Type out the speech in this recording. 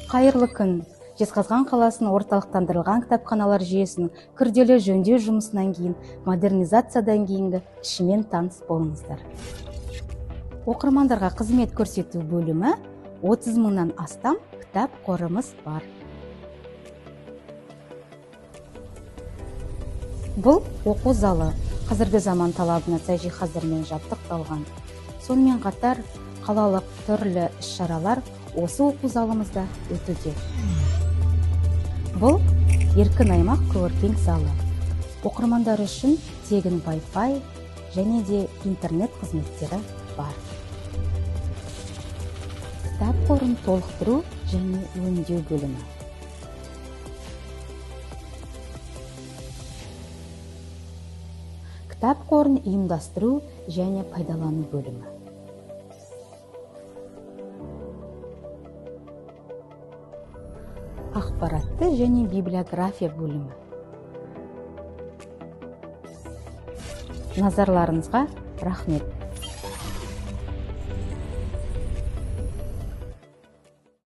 Қайырлы күн. Жезқазған қаласының орталықтандырылған кітапханалар жүйесінің күрделі жөндеу жұмысынан кейін, модернизациядан кейінгі ішімен таныс болыңыздар. Оқырмандарға қызмет көрсету бөлімі 30 мыңнан астам кітап қорымыз бар. Бұл оқу залы қазіргі заман талабына сай жиһаздармен жабдықталған. Сонымен қатар қалалық түрлі іс-шаралар осы оқу залымызда өтуде. Бұл еркін аймақ коворкинг залы. Оқырмандар үшін тегін Wi-Fi және де интернет қызметтері бар. Кітап қорын толықтыру және өңдеу бөлімі. Кітап қорын ұйымдастыру және пайдалану бөлімі. Ақпаратты және библиография бөлімі. Назарларыңызға рахмет.